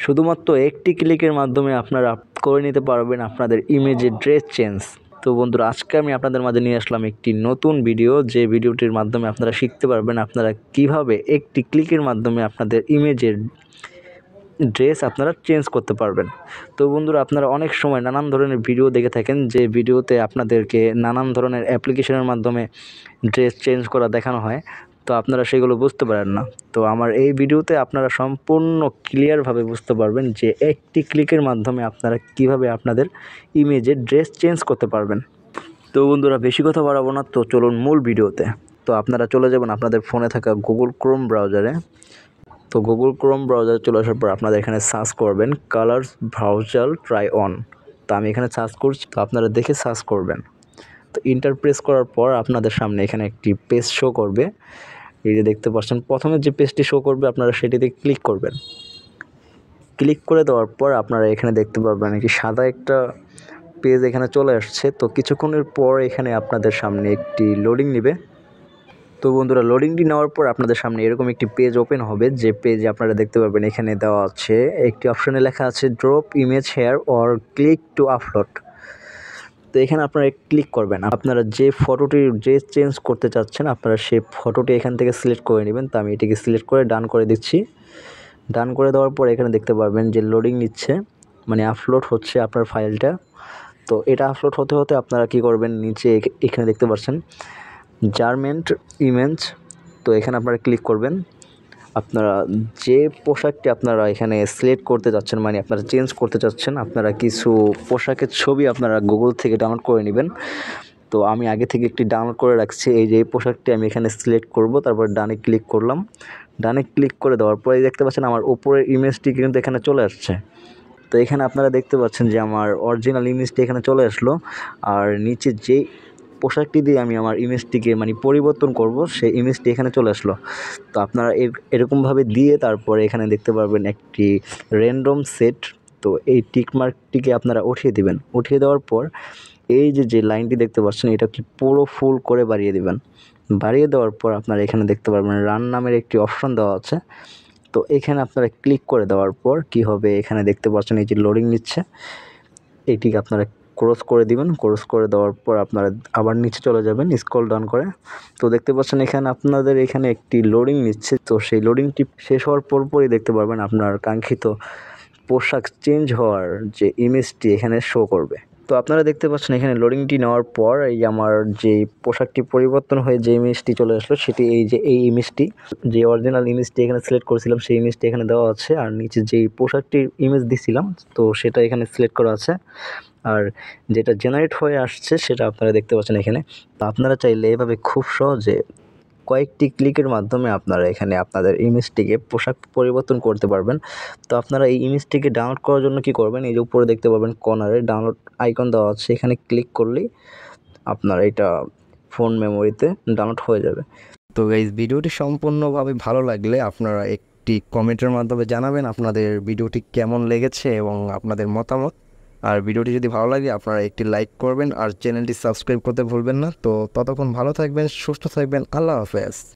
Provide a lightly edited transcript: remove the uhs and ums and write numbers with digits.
শুধুমাত্র একটি ক্লিকের মাধ্যমে আপনারা করে নিতে পারবেন আপনাদের ইমেজের ড্রেস চেঞ্জ। তো বন্ধুরা, আজকে আমি আপনাদের মাঝে নিয়ে আসলাম একটি নতুন ভিডিও, যে ভিডিওটির মাধ্যমে আপনারা শিখতে পারবেন আপনারা কিভাবে একটি ক্লিকের মাধ্যমে আপনাদের ইমেজের ড্রেস আপনারা চেঞ্জ করতে পারবেন। তো বন্ধুরা, আপনারা অনেক সময় নানান ধরনের ভিডিও দেখে থাকেন, যে ভিডিওতে আপনাদেরকে নানান ধরনের অ্যাপ্লিকেশনের মাধ্যমে ড্রেস চেঞ্জ করা দেখানো হয়, তো আপনারা সেগুলো বুঝতে পারেন না। তো আমার এই ভিডিওতে আপনারা সম্পূর্ণ ক্লিয়ারভাবে বুঝতে পারবেন যে একটি ক্লিকের মাধ্যমে আপনারা কিভাবে আপনাদের ইমেজের ড্রেস চেঞ্জ করতে পারবেন। তো বন্ধুরা, বেশি কথা বাড়াবো না, তো চলুন মূল ভিডিওতে। তো আপনারা চলে যাবেন আপনাদের ফোনে থাকা গুগল ক্রোম ব্রাউজারে। তো গুগল ক্রোম ব্রাউজারে চলে আসার পর আপনারা এখানে সার্চ করবেন কালার্স ব্রাউজার ট্রাই অন। তো আমি এখানে সার্চ করছি, তো আপনারা দেখে সার্চ করবেন। তো ইন্টার প্রেস করার পর আপনাদের সামনে এখানে একটি পেজ শো করবে। এই যে দেখতে পাচ্ছেন, প্রথমে যে পেজটি শো করবে আপনারা সেটিতে ক্লিক করবেন। ক্লিক করে দেওয়ার পর আপনারা এখানে দেখতে পারবেন একটি সাদা একটা পেজ এখানে চলে আসছে। তো কিছুক্ষণের পর এখানে আপনাদের সামনে একটি লোডিং নেবে। তো বন্ধুরা, লোডিংটি নেওয়ার পর আপনাদের সামনে এরকম একটি পেজ ওপেন হবে, যে পেজে আপনারা দেখতে পারবেন এখানে দেওয়া আছে একটি অপশনে লেখা আছে drop image here or click to upload. তো এখানে আপনারা ক্লিক করবেন। আপনারা যে ফটোটির ড্রেস চেঞ্জ করতে চাচ্ছেন আপনারা সেই ফটোটি এখান থেকে সিলেক্ট করে নেবেন। তো আমি এটিকে সিলেক্ট করে ডান করে দিচ্ছি। ডান করে দেওয়ার পর এখানে দেখতে পারবেন যে লোডিং নিচ্ছে, মানে আপলোড হচ্ছে আপনার ফাইলটা। তো এটা আপলোড হতে হতে আপনারা কি করবেন, নিচে এখানে দেখতে পাচ্ছেন জার্মেন্ট ইমেজ। তো এখানে আপনারা ক্লিক করবেন। আপনারা যে পোশাকটি আপনারা এখানে সিলেক্ট করতে যাচ্ছেন, মানে আপনারা চেঞ্জ করতে চাচ্ছেন, আপনারা কিছু পোশাকের ছবি আপনারা গুগল থেকে ডাউনলোড করে নেবেন। তো আমি আগে থেকে একটি ডাউনলোড করে রাখছি। এই যে এই পোশাকটি আমি এখানে সিলেক্ট করব, তারপর ডানে ক্লিক করলাম। ডানে ক্লিক করে দেওয়ার পরে দেখতে পাচ্ছেন আমার উপরের ইমেজটি কিন্তু এখানে চলে আসছে। তো এখানে আপনারা দেখতে পাচ্ছেন যে আমার অরিজিনাল ইমেজটি এখানে চলে আসলো, আর নিচে যে পোশাকটি দিয়ে আমি আমার ইমেজটিকে মানে পরিবর্তন করব সেই ইমেজটি এখানে চলে আসলো। তো আপনারা এরকমভাবে দিয়ে তারপরে এখানে দেখতে পারবেন একটি র্যান্ডম সেট। তো এই টিক মার্কটিকে আপনারা উঠিয়ে দিবেন। উঠিয়ে দেওয়ার পর এই যে লাইনটি দেখতে পাচ্ছেন এটা কি পুরো ফুল করে বাড়িয়ে দিবেন। বাড়িয়ে দেওয়ার পর আপনারা এখানে দেখতে পারবেন রান নামের একটি অপশন দেওয়া আছে। তো এখানে আপনারা ক্লিক করে দেওয়ার পর কি হবে, এখানে দেখতে পাচ্ছেন এই যে লোডিং নিচ্ছে, এইটিকে আপনারা ক্রস করে দিবেন। ক্রস করে দেওয়ার পর আপনারা আবার নিচে চলে যাবেন স্ক্রল ডাউন করে। তো দেখতে পাচ্ছেন এখানে আপনাদের এখানে একটি লোডিং নিচ্ছে। তো সেই লোডিংটি শেষ হওয়ার পরই দেখতে পারবেন আপনার কাঙ্ক্ষিত পোশাক চেঞ্জ হওয়ার যে ইমেজটি এখানে শো করবে। তো আপনারা দেখতে পাচ্ছেন এখানে লোডিংটি নেওয়ার পর এই আমার যে পোশাকটি পরিবর্তন হয়ে যে ইমেজটি চলে আসলো, সেটি এই যে এই ইমেজটি, যে অরিজিনাল ইমেজটি এখানে সিলেক্ট করেছিলাম সেই ইমেজটি এখানে দেওয়া আছে, আর নিচে যেই পোশাকটির ইমেজ দিছিলাম তো সেটা এখানে সিলেক্ট করা আছে, আর যেটা জেনারেট হয়ে আসছে সেটা আপনারা দেখতে পাচ্ছেন এখানে। তো আপনারা চাইলে এভাবে খুব সহজে কয়েকটি ক্লিকের মাধ্যমে আপনারা এখানে আপনাদের ইমেজটিকে পোশাক পরিবর্তন করতে পারবেন। তো আপনারা এই ইমেজটিকে ডাউনলোড করার জন্য কি করবেন, এই যে উপরে দেখতে পাবেন কর্নারে ডাউনলোড আইকন দেওয়া আছে, এখানে ক্লিক করলেই আপনার এটা ফোন মেমোরিতে ডাউনলোড হয়ে যাবে। তো গাইজ, ভিডিওটি সম্পূর্ণভাবে ভালো লাগলে আপনারা একটি কমেন্টের মাধ্যমে জানাবেন আপনাদের ভিডিওটি কেমন লেগেছে এবং আপনাদের মতামত। আর ভিডিওটি যদি ভালো লাগে আপনারা একটি লাইক করবেন আর চ্যানেলটি সাবস্ক্রাইব করতে ভুলবেন না। তো ততক্ষণ ভালো থাকবেন, সুস্থ থাকবেন, আল্লাহ হাফেজ।